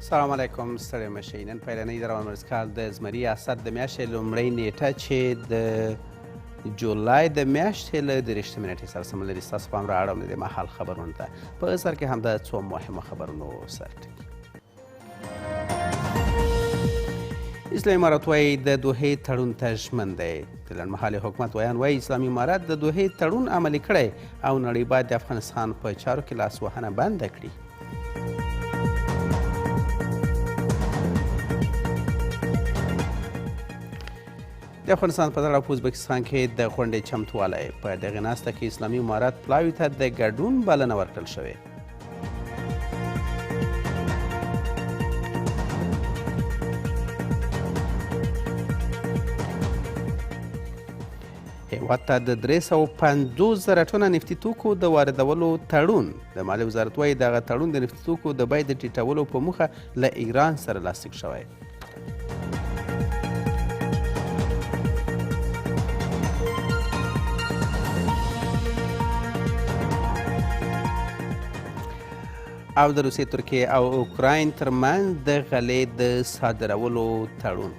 سلام علیکم، ستړي مشئ. نن پیلنۍ د روان کال د زمري اسد د میاشتې لومړۍ نیټه چې د جولای د میاشتې له 30 نیټې سره سمون لري. ستاسو پام را اړوم د مهال خبرونو ته. په سر کې همدا څو مهمو خبرونو سر ټکي. اسلامي امارت وایي د دوحې تړون ته ژمن دی. د لنډمهالي حکومت ویان وایي اسلامي امارت د دوحې تړون عملي کړی او نړۍ باید د افغانستان په چارو کې لاسوهنه بنده کړي. د افغانستان په دغه په ازبکستان کې د غونډې چمتوالی. په دغې ناسته کې اسلامي امارت پلاوي ته د ګډون بلنه ورکړل شوې. هېواد ته د 350,000 ټنه نفتي توکو د واردولو تړون. د مالیې وزارت وایي دغه تړون د نفتي توکو د بیې د ټیټولو په موخه له ایران سره لاسلیک شوی. او د روسیې، ترکیې او اوکراین ترمنځ د غلې د صادرولو تړون.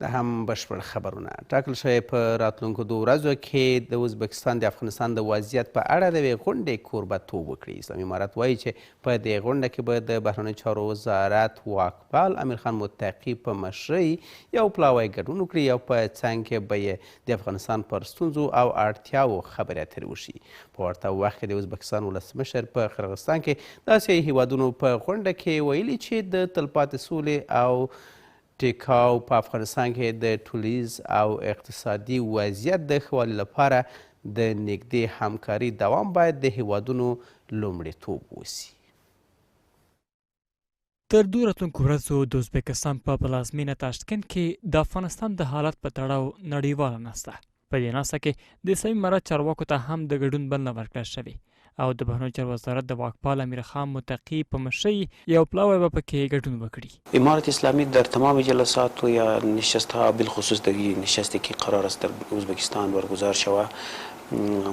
د هم بشپړ خبرونه. ټاکل شوی په راتلونکو 2 ورځو کې د ازبکستان د افغانستان د وضعیت په اړه د یوې غونډې کوربهتوب وکړي. اسلامي امارت وایي چې په دې غونډه کې به د بهرنیو چارو وزارت واکپال امیر خان متقي په مشرۍ یو پلاوی ګډون وکړي او په څنګ کې به یې د افغانستان پر ستونزو او اړتیاوو خبرې اترې وشي. په ورته وخت کې د ازبکستان ولسمشر په قرغستان کې د اسیایي هیوادونو په غونډه کې ویلي چې د تلپاتې سولې او ټیکاو په افغانستان کې د ټولیز او اقتصادي وضعیت د ښه والي لپاره د نږدې همکاري دوام باید د هیوادونو لومړیتوب وسي. تر 2 راتلونکو ورځو د ازبکستان په پلازمینه تاشکند کې د افغانستان د حالت په تړاو نړیواله ناسته. په دې ناسته کې د اسلامي امارت چارواکو ته هم د ګډون بلنه ورکړل شوې او د بهرنیو چارو وزارت د واکپال امیر خان متقي په مشرۍ یو پلاوی به پکې ګډون وکړي. امارت اسلامی در تمام جلسات و یا نشستها بالخصوص در نشستی که قرار است در ازبکستان برگزار شود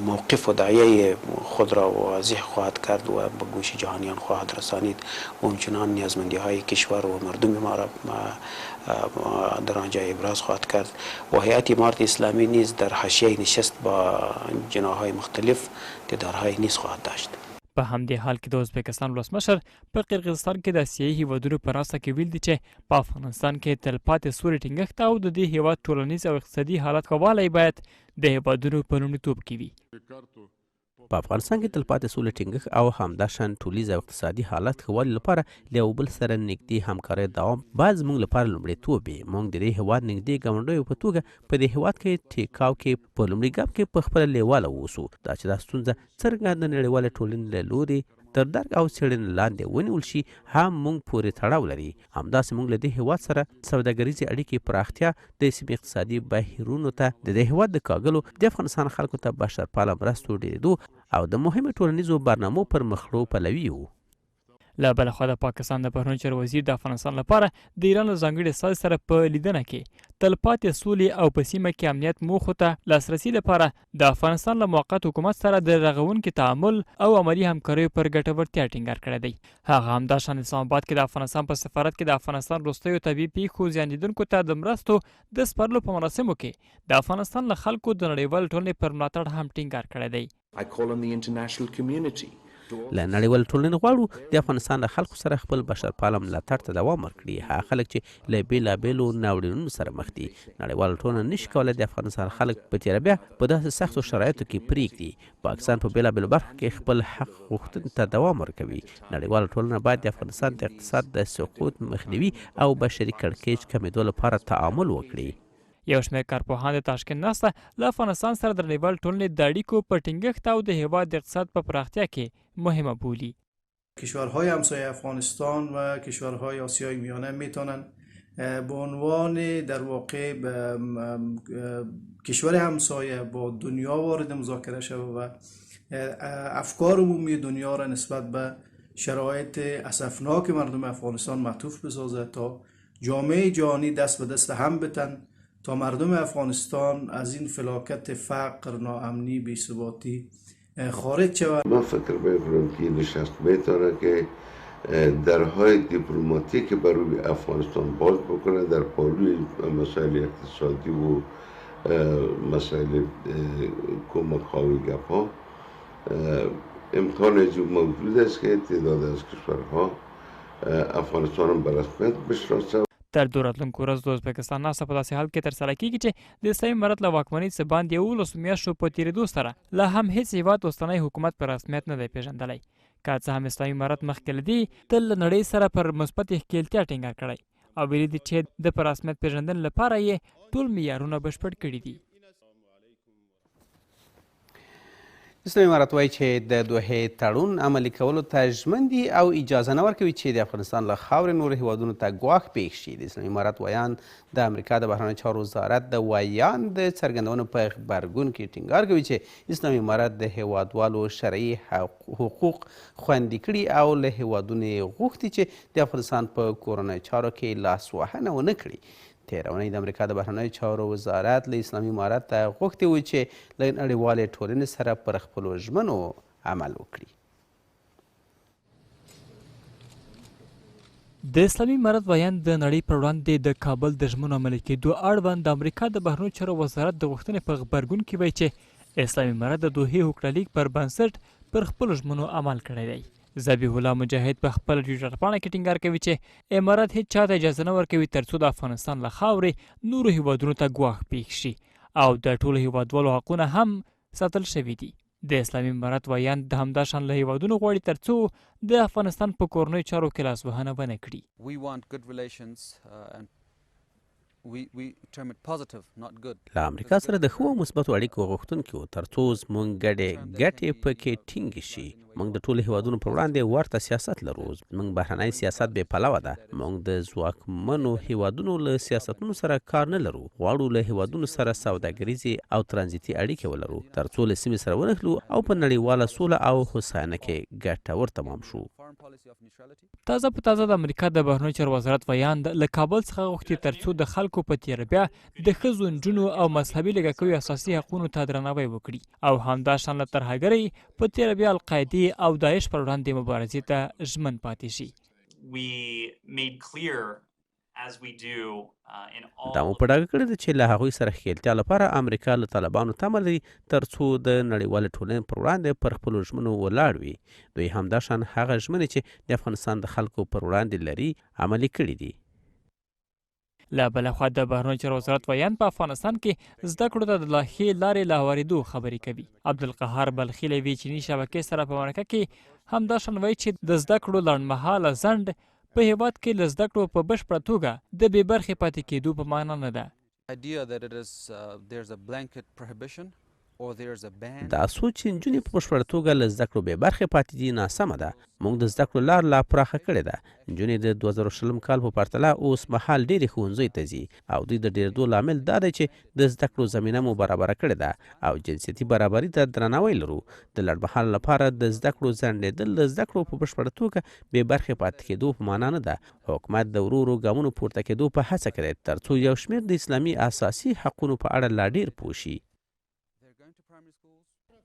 موقف و دعیه خود را واضح خواهد کرد و به گوش جهانیان خواهد رسانید و همچنان نیازمندی های کشور و مردم ما را در آنجا ابراز خواهد کرد و هیئت امارت اسلامی نیز در حاشیه نشست با جناحهای مختلف دیدارهای نیز خواهد داشت. په همدې حال کې د ازبکستان ولسمشر په قرغیزستان کې د اسیایي هیوادونو په ناسته کې ویل دي چې په افغانستان کې تلپاتې سولې ټینګښت او د دې هیواد ټولنیز او اقتصادي حالت ښه والی باید د هیوادونو په لومړیتوب کې وي. په افغانستان کې تلپاتې سولې ټینګښت او همداشان ټولیز او اقتصادي حالت ښه والي لپاره له یو بل سره نږدې همکارۍ دوام باید زموږ لپاره لومړیتوب وي. موږ د دې هیواد نږدې ګاونډیو په توګه په دې هیواد کې ټیکاو کې په لومړي ګام کې په خپله لیواله واوسو. دا چې دا ستونزه څرنګه د نړیوالې ټولنې له لوري تر درک او څېړنې لاندې ونیول شي هم موږ پورې تړاو لري. همداسې موږ له دې هیواد سره سوداګریزې اړیکې پراختیا، د سیمې اقتصادي بهیرونو ته د دې هیواد د کاږلو، د افغانستان خلکو ته بشرپاله مرستو ډېرېدو او د مهمو ټولنیزو برنامو پر مخړو پلوي وو. له بله خوا د پاکستان د بهرنیو چارو وزیر د افغانستان لپاره د ایران له ځانګړي استازي سره په لیدنه کې تلپاتې سولې او په سیمه کې امنیت موخو ته لاسرسي لپاره د افغانستان له موقت حکومت سره د رغونکي تعامل او عملي همکاریو پر ګټورتیا ټینګار کړی دی. هغه همداشان اسلام آباد کې د افغانستان په سفارت کې د افغانستان وروستیو طبیعي پیښو زیان لیدونکو ته د مرستو د سپارلو په مراسمو کې د افغانستان له خلکو د نړیوال ټولنې پر ملاتړ هم ټینګار کړی دی. له نړیوال ټولنې غواړو د افغانستان له خلکو سره خپل بشرپاله ملاتړ ته دوام ورکړي. هغه خلک چې له بېلابېلو ناورینونو سره مخ دي، نړیواله ټولنه نشي کولی د افغانستان خلک په تېره بیا په داسې سختو شرایطو کې پرېږدي. پاکستان په بېلابېلو برخو کې خپل حق غوښتنې ته دوام ورکوي. نړیواله ټولنه باید د افغانستان د اقتصاد د سقوط مخنیوي او بشري کړکېچ کمېدو لپاره تعامل وکړي. یو شمېر کارپوهان د تاشکند ناسته له افغانستان سره د نړیوال ټولنې د اړیکو په ټینګښت او د هیواد د اقتصاد په پراختیا کې مهمه بولي. کشورهای همسایه افغانستان و کشورهای آسیای میانه میتونن به عنوان در واقع کشور همسایه با دنیا وارد مذاکره شود و افکار عمومی دنیا را نسبت به شرایط اسفناک مردم افغانستان معطوف بسازد تا جامعه جهانی دست به دست هم بتن تا مردم افغانستان از این فلاکت فقر، ناامنی، بی‌ثباتی خارج شود. من فکر میکنم که این نشست میتونه که درهای دیپلماتیک برای افغانستان باز بکنه در پالوی مسائل اقتصادی و مسائل کمک های گپ ها. امکان موجود است که تعداد از کشورها افغانستان به رسمیت بشناسه. تر دو راتلونکو ورځ د ازبکستان ناسته په داسې حال کې ترسره کیږي چې د اسلامي امارت له واکمنۍ څخه باندې 11 میاشتو په تېرېدو سره لا هم هیڅ هیواد اوسنی حکومت په رسمیت نه دی پیژندلی. که څه هم اسلامي امارت مخکې له دې تل له نړۍ سره پر مثبت ښکېلتیا ټینګار کړی او ویلي دي چې د په رسمیت پیژندنې لپاره یې ټول معیارونه بشپړ کړي دي. اسلامي امارت وایي چې د دوحې تړون عملي کولو ته ژمن دي او اجازه نه ورکوي چې د افغانستان له خاورې نورو هیوادونو ته ګواښ پېښ شي. د اسلامي امارت ویان د امریکا د بهرنیو چارو وزارت د ویان د څرګندونو په غبرګون کې ټینګار کوي چې اسلامي امارت د هیوادوالو شرعي حقوق خوندي کړي او له هیوادونو یې غوښتي چې د افغانستان په کورنیو چارو کې لاسوهنه ونه کړي. تېره اونۍ د امریکا د بهرنیو چارو وزارت له اسلامي امارت ته غوښتي وو چې له نړیوالې ټولنې سره پر خپلو ژمنو عمل وکړي. د اسلامي امارت ویان د نړۍ پر وړاندې د کابل د ژمنو عملي کېدو اړوند د امریکا د بهرنیو چارو وزارت د غوښتنې په غبرګون کې وایي چې اسلامي امارت د دوحې هوکړه لیک پر بنسټ پر خپلو ژمنو عمل کړی دی. ذبیح الله مجاهد په خپل ټویټر پاڼه کې ټینګار کوي چې امارت هیڅ چاته اجازه نه ورکوي ترڅو د افغانستان له خاورې نورو هیوادونو ته ګواښ پېښ شي او د ټولو هیوادوالو حقونه هم ساتل شوي دي. د اسلامي امارت ویان د همدا شان له هیوادونو غواړي ترڅو د افغانستان په کورنیو چارو کې لاسوهنه ونه کړي. له امریکا سره د ښو او مثبتو اړیکو غوښتونکي وو ترڅو زموږ ګډې ګټې پکې ټینګې شي. موږ د ټولو هیوادونو پر وړاندې ورته سیاست لرو. موږ بهرنی سیاست بې پلوه ده. موږ د ځواکمنو هیوادونو له سیاستونو سره کار نه لرو. غواړو له هیوادونو سره سوداګریزې او ترانزیتي اړیکې ولرو ترڅو له سیمې سره ونښلو او په نړیواله سوله او هوساینه کې ګټور تمام شو. تازه په تازه د امریکا د بهرنیو چارو وزارت ویان له کابل څخه غوښتي ترڅو د خلکو په تیره بیا د ښځو، نجونو او مذهبي لږکیو اساسي حقونو ته درناوی وکړي او همدا شان له ترهګرۍ په تیره بیا القاعدې او داعش پر وړاندې مبارزې ته ژمن پاتې شي. دا مو په ډاګه کړې ده چې له هغوی سره ښکېلتیا لپاره امریکا له طالبانو تمه لري ترڅو د نړیوالې ټولنې پر وړاندې پر خپلو ژمنو ولاړ وي. دوی همدا شان هغه ژمنې چې د افغانستان د خلکو پر وړاندې لري عملي کړي دي. له بله خوا د بهرنیو چارو وزارت ویان په افغانستان کې زده کړو ته د لا ښې لارې له هوارېدو خبرې کوي. عبدالقهار بلخي له یوې چیني شبکې سره په مرکه کې همدا شان وایي چې د زده کړو لنډمهاله ځنډ په هیواد کې له زده کړو په بشپړه توګه د بې برخې پاتې کېدو په معنا نه ده. دا سوچ چې نجونې په بشپړه توګه له زده کړو بې برخې پاتې دي ناسمه ده. موږ د زده کړو لار لا پراخه کړې ده. نجونې د 2020 کال په پرتله اوس مهال ډېرې ښوونځیو ته ځي او دوی د ډېرېدو لامل دا دی چې د زده کړو زمینه مو برابره کړې ده او جنسیتي برابري ته درناوی لرو. د لنډمهاله لپاره د زده کړو ځنډېدل د زده کړو په بشپړه توګه بې برخې پاتې کېدو په معنا نه ده. حکومت د ورو ورو ګامونو پورته کېدو په هڅه کې دی ترڅو یو شمېر د اسلامي اساسي حقونو په اړه لا ډېر پوه شي.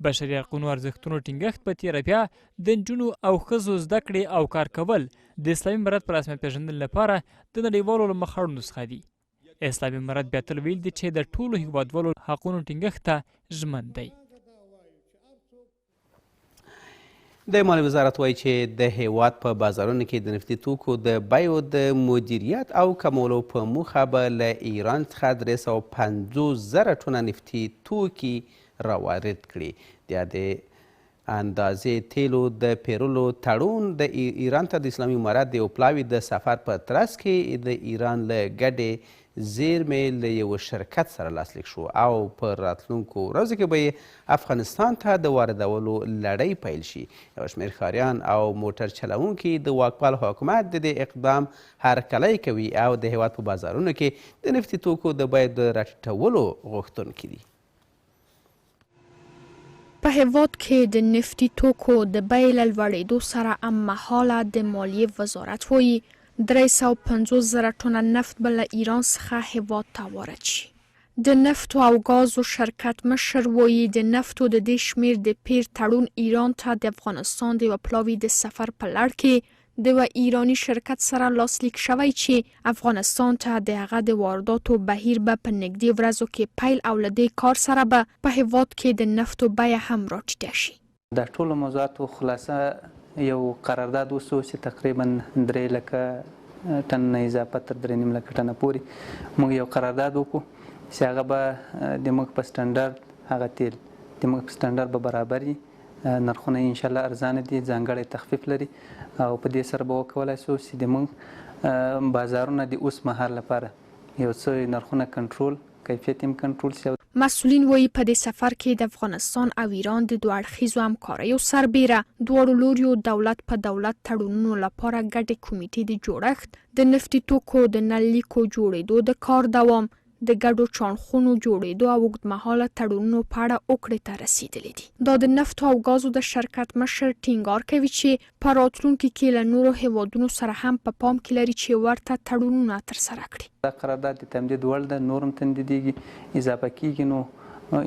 بشري حقونو ارزښتونو ټینګښت په تیره بیا د نجونو او ښځو زده کړې او کار کول د اسلامي امارت په رسمیت پیژندنې لپاره د نړیوالو له مخاړو څخه دي. اسلامي امارت بیا تل ویل دي چې د ټولو هیوادوالو حقونو ټینګښت ته ژمن دی. د مالیې وزارت وایي چې د هیواد په بازارونو کې د نفتي توکو د بیو د مدیریت او کمولو په موخه به له ایران څخه 350,000 ټنه نفتي توکي راوارد کړي. د اندازې تیلو د پیرلو تړون د ایران ته د اسلامي امارت د یو پلاوي د سفر په ترڅ کې د ایران له ګډې زیرمې له یو شرکت سره لاسلیک شو او په راتلونکو ورځو کې به یې افغانستان ته د واردولو لړۍ پیل شي. یو شمېر ښاریان او موټر چلوونکي د واکمال حکومت د دې اقدام هرکلی کوي او د هیواد په بازارونو کې د نفتي توکو د بیو د راټیټولو غوښتونکي دي. په هیواد کې د نفتي توکو د بیې له لوړېدو سره هممهاله د مالیې وزارت وایي 350,000 ټنه نفت به له ایران څخه هیواد ته وارد شي. د نفتو او ګازو شرکت مشر وایي د نفتو د دې شمیر د پیر تړون ایران ته د افغانستان د یوه پلاوي د سفر په لړ کې د یوه ایراني شرکت سره لاسلیک شوی چې افغانستان ته د هغه د وارداتو بهیر به په نږدې ورځو کې پیل او له دې کار سره به په هیواد کې د نفتو بیه هم راټیټه شي. د ټولو موضوعاتو خلاصه یو قرارداد وسو چې تقریبا 3 لکه ټن نه اضافه تر 3.5 لکه ټنه پورې موږ یو قرارداد وکړو چې هغه به د موږ په سټنډرډ هغه تیل د موږ په سټنډرډ به برابر وي، نرخونه ان شاء الله ارزانه دي، ځانګړی تخفیف لري او په دې سره به وکولای شو چې د موږ بازارونه د اوس مهال لپاره یو څه نرخونه کنټرول کیفیت هم کنټرول شي. مسئولین وایي په دې سفر کې د افغانستان او ایران د دوه اړخیزو همکاریو سربیره دواړو لوریو دولت په دولت تړونونو لپاره ګډې کمیټې د جوړښت، د نفتي توکو د نل لیکو جوړېدو د کار دوام، د ګډو چانخونو جوړېدو او اوږدمهاله تړونونو په اړه اوکړې ته رسیدلي دي. دا د نفتو او ګازو د شرکت مشر ټینګار کوي چې په راتلونکي کې له نورو هیوادونو سره هم په پام کې لري چې ورته تړونونه ترسره کړي. دا قرارداد د تمدید وړ ده، نور هم تمدیدېږي، اضافه کېږي. نو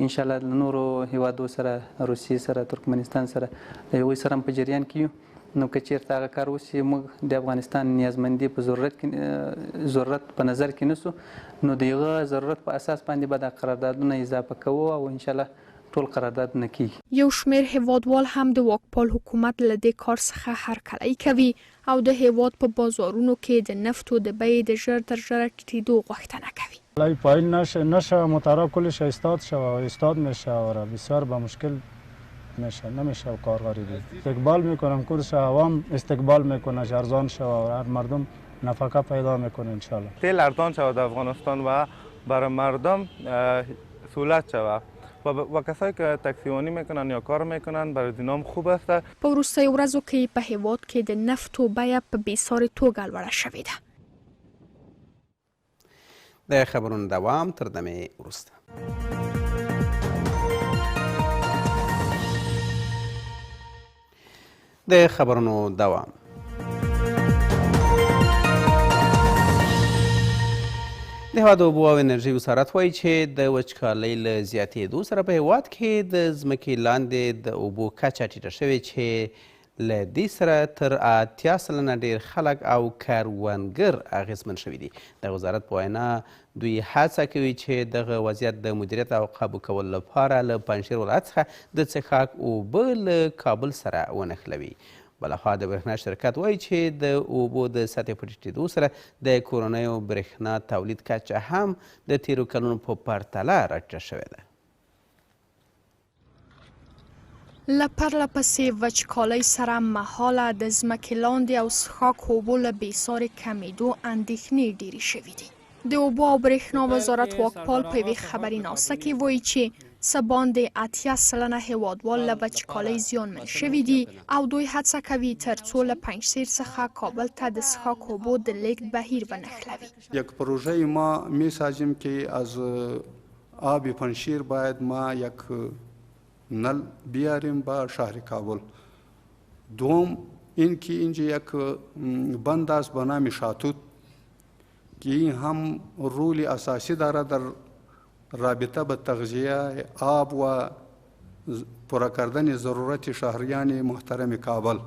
ان شاء الله له نورو هیوادو سره، روسیې سره، ترکمنستان سره، له هغوی سره هم په جریان کې یو. نو که چېرته هغه کار وشي موږ د افغانستان نیازمندي په ضرورت په نظر کې نیسو، نو د هغه ضرورت په اساس باندې به دا قراردادونه اضافه کوو او ان شاء الله ټول قراردادونه کېږي. یو شمېر هیوادوال هم د واکپال حکومت له دې کار څخه هرکلی کوي او د هیواد په بازارونو کې د نفتو د بیې د ژر تر ژره ټیټېدو غوښتنه کوي. پایین نشه مطالعه کلش استاد شوه و استاد میشه و بسیار به مشکل میشه، نمیشه کارگاری بود. استقبال میکنم کورس عوام استقبال میکنه ارزان شوه و هر مردم نفقه پیدا میکنه ان شاء الله. تیل ارزان شوه در افغانستان و برای مردم سهولت شوه و کسایی که تاکسیوانی میکنن یا کار میکنن برای دینام خوب است. په وروستیو ورځو کې په هیواد کې د نفتو بیه په بېسارې توګه لوړه شوې ده. د خبرونو دوام تر دمې وروسته. د خبرونو دوام. د هېواد د اوبو او انرژۍ وزارت وایي چې د وچکالۍ له زیاتېدو سره په هېواد کې د ځمکې لاندې د اوبو کچه ټیټه شوې چې له دې سره تر 80% ډېر خلک او کروندګر اغېزمن شوي دي. د وزارت په وینا دوی هڅه کوي چې دغه وضعیت د مدیریت او قابو کولو لپاره له پنجشیر ولایت څخه د څښاک اوبه له کابل سره ونښلوي. بلخوا د برېښنا شرکت وایي چې د اوبو د سطحې په ټیټېدو سره د کورنیو برېښنا تولید کچه هم د تیرو کلونو په پرتله راټیټه شوې ده. له پرله پسې وچکالۍ سره مهاله د ځمکې لاندې او څښاک اوبو له بېسارې کمېدو اندېښنې ډېرې شوي دي. د اوبو او برېښنا وزارت واکپال په یوې خبري ناسه کې وایي چې څه باندې 80% هیوادوال له وچکالۍ زیانمن شوي دي او دوی هڅه کوي تر څو له پنجشیر څخه کابل ته د څښاک اوبو د لیږد بهیر ونښلوي. یک پروژه ما میسازیم که از آب پنجشیر باید ما یک نل بیاریم به شهر کابل. دوم اینکه اینجا یک بند است به نام شاتوت که این هم رول اساسی داره در رابطه به تغذیه آب و پورا کردن ضرورت شهریان محترم کابل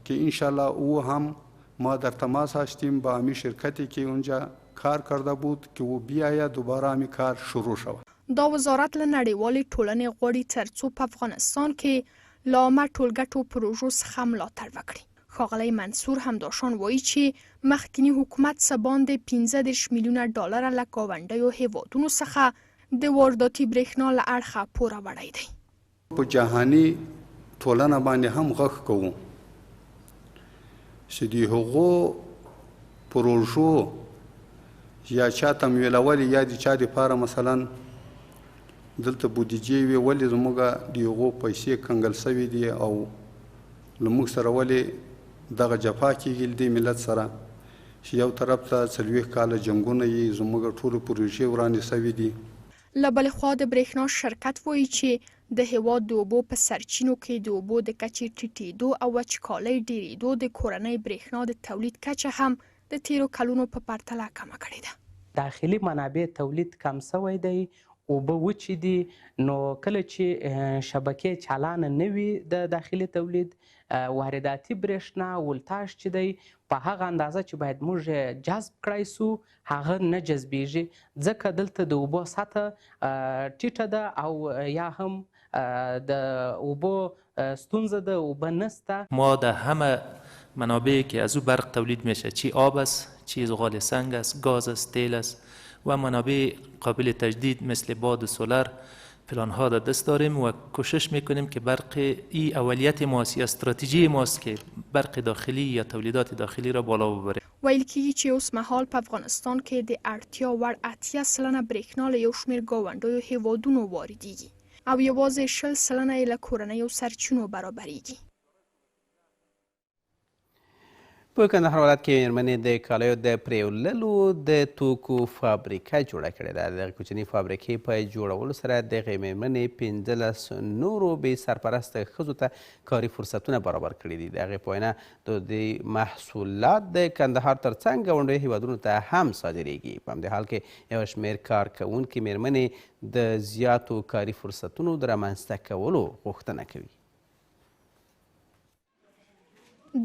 که انشالله او هم ما در تماس هستیم با امی شرکتی که اونجا کار کرده بود که او بیاید دوباره امی کار شروع شود. دا وزارت له نړیوالې ټولنې غواړي تر څو په افغانستان کې له عامه ټولګټو پروژو څخه ملاتړ وکړي. ښاغلی منصور همداشان وایي چې مخکینی حکومت څه باندې 15 میلیونه ډالره له ګاونډیو هیوادونو څخه د وارداتي برېښنا له اړخه پوره وړی دی. په جهاني ټولنه باندې هم غږ کوو چې د هغو پروژو یا چا تمویلول یا د چا دپاره مثلا دلته بودیجې وي ولې زموږ د هغو پیسې کنګل سوي دي او له موږ سره ولې دغه جفا کېږي له دې ملت سره چې یو طرف ته 40 کاله جنګونه یې زموږ ټولو پروژې ورانې سوي دي. له بلې خوا د برېښنا شرکت وایي چې د هېواد د اوبو په سرچینو کې د اوبو د کچې ټیټېدو او وچکالۍ ډېرېدو د کورنۍ برېښنا د تولید کچه هم د تیرو کلونو په پرتله کمه کړې ده. داخلي منابع تولید کم سوی دی، اوبه وچې دي، نو کله چې شبکې چالانه نه وي د داخلي تولید، وارداتي برېښنا ولتاژ چې دی په هغه اندازه چې باید موږ جذب کړی سو هغه نه جذبیږي، ځکه دلته د اوبو سطح ټیټه ده او یا هم د اوبو ستونزه ده، اوبه نسته. ما در همه منابعی که از او برق تولید میشه، چی آب است، چی زغال سنگ است، گاز است، تیل است و منابع قابل تجدید مثل باد سولر پلان ها در دست داریم و کوشش میکنیم که برق ای اولیت ماست یا استراتژی ماست که برق داخلی یا تولیدات داخلی را بالا ببریم. ویل کېږي چې اوس مهال په افغانستان کې د اړتیا وړ 80% برېښنا له یو شمېر ګاونډیو هېوادونو واردېږي او یوازې 60% یې له کورنیو سرچینو برابرېږي. په کندهار ولایت کې مېرمنې د کالیو د پرېوللو د توکو فابریکه جوړه کړې ده. دغه کوچنۍ فابریکې په جوړولو سره دغې مېرمنې 15 نورو بې سرپرسته ښځو ته کاري فرصتونه برابر کړي دي. د هغې په وینا د دې محصولات د کندهار ترڅنګ ګاونډیو هېوادونو ته هم صادریږي. په همدې حال کې یوه شمېر کارکوونکې مېرمنې د زیاتو کاري فرصتونو د رامنځته کولو غوښتنه کوي.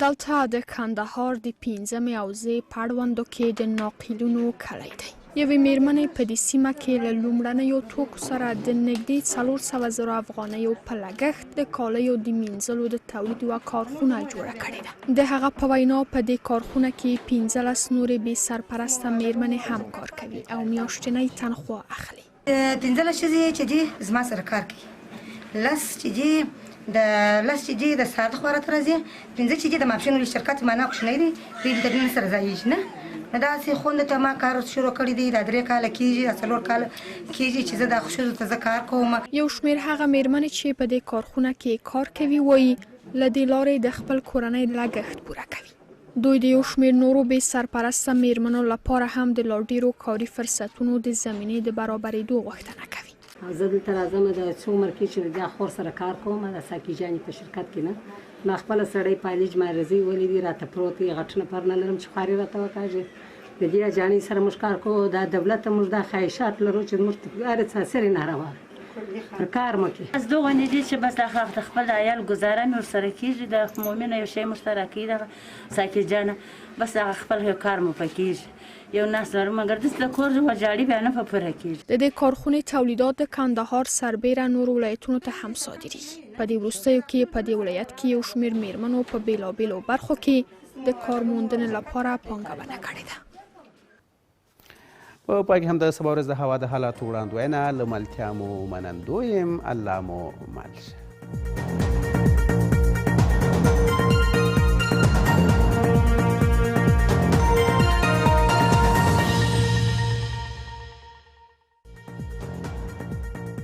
دلته د کندهار د 5مې حوزې په اړوندو کې د ناقلونو کلی دی. یوې مېرمنې په دې سیمه کې له لومړنیو توکو سره د نږدې 400,000 افغانیو په لګښت د کالیو د مینځلو د تولید یوه کارخونه جوړه کړې ده. د هغه په وینا په دې کارخونه کې 15 نورې بې سرپرسته مېرمنې هم کار کوي او میاشتنۍ تنخوا اخلي. 15 ښځې چې دي زما سره کار کوي، 10 چې دي د ساعت خو راته راځي، 15 چې دي د ماپښین ولې شرکت معنا کوچنی دی، دوی د دې سره ځایږي نه. نو داسې خوند ته ما کار شروع کړی دی، دا 3 کاله کېږي، دا 4 کاله کېږي چې زه د ښځو ته زه کار کوم. یو شمېر هغه مېرمنې چې په دې کارخونه کې کار کوي وایي له دې لارې د خپل کورنۍ لګښت پوره کوي. دوی د یو شمېر نورو بې سرپرسته مېرمنو لپاره هم د لا ډېرو کاري فرصتونو د زمینې د برابرېدو غوښتنه کوي. زه دلته راځم د څو عمر کې چې د خور سره کار کوم، د ساقي جانې په شرکت کې نه، ما خپله سړی پایلیج مارزي ولیدي راته پروت دی، غټ نفر نه لرم چې خواري راته وکاږي. د دې جانې سره موږ کار کوو، دا دولت ته موږ دا خواهشات لرو چې موږ ته هر څه سرې ناروا پر کار مو کې. از دغه نه دي چې بس د خپل عیال ګزاره مې ورسره کېږي، د عمومي یو شی مشترکي دغه ساقي جانه بس هغه خپل کار مو پکې کېږي. یو ناس لرم مګر داسې له کور وجاړي بیا نه په پوره کېږي. د دې کارخونې تولیدات د کندهار سربیره نورو ولایتونو ته هم صادریږي. په دې وروستیو کې په دې ولایت کې یو شمېر مېرمنو په بېلابېلو برخو کې د کار موندنې لپاره پانګونه کړې ده. په پای کې هم د سبا ورځ د هوا د حالاتو وړاندوینه له ملتیا مو منندو یم. الله مو مل شه.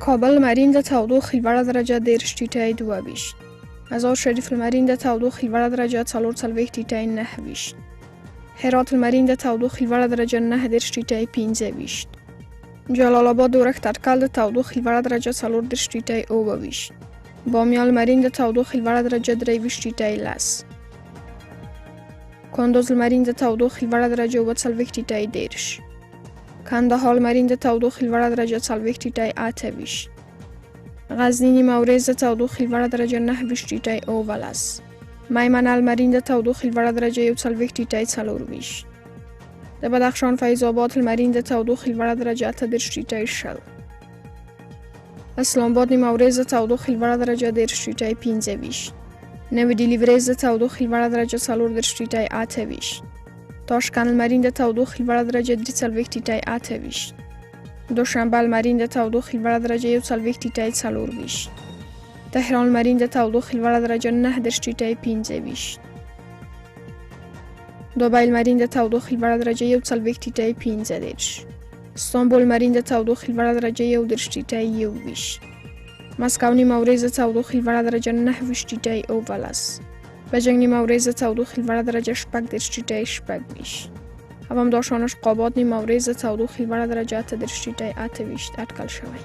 کابل مرین د تودوخې لوړه درجه 30 22. مزار شریف المرین د تودوخې لوړه درجه 44 29. هرات المرین د تودوخې لوړه درجه 9 15. جلال آباد اورښت اټکل د تودوخې لوړه درجه 4 22. بامیان المرین د تودوخې لوړه درجه 23 10. کندوز المرین د تودوخې لوړه درجه 40 10. کندهار المرین د تودوخې لوړه درجه 40 28. غزنی مورز د تودوخې لوړه درجه 9 19. میمنه المرین د تودوخې لوړه درجه 40 د بدخشان فیض آباد المرین د تودوخې لوړه درجه 10 اسلام آباد مورز د تودوخې لوړه درجه 10 15. نوی ډیلی ورځ د تودوخې لوړه درجه 4 28. تاشکند المرین د تودوخې لوړه درجه 3 28. دوشنبه المرین د تودوخې لوړه درجه 4 تهران المرین د تودوخې لوړه درجه 9 15. دوبی المرین د تودوخې لوړه درجه 4 استانبول المرین د تودوخې لوړه درجه 1 مسکو نیمه ورځ د تودوخې لوړه درجه 9 بجنګ نیمه ورځ د تودوخې لوړه درجه 4 20. همداشانش قابات نیمه ورځ تودوخې لوړه درجه ته 28 اټکل شوی.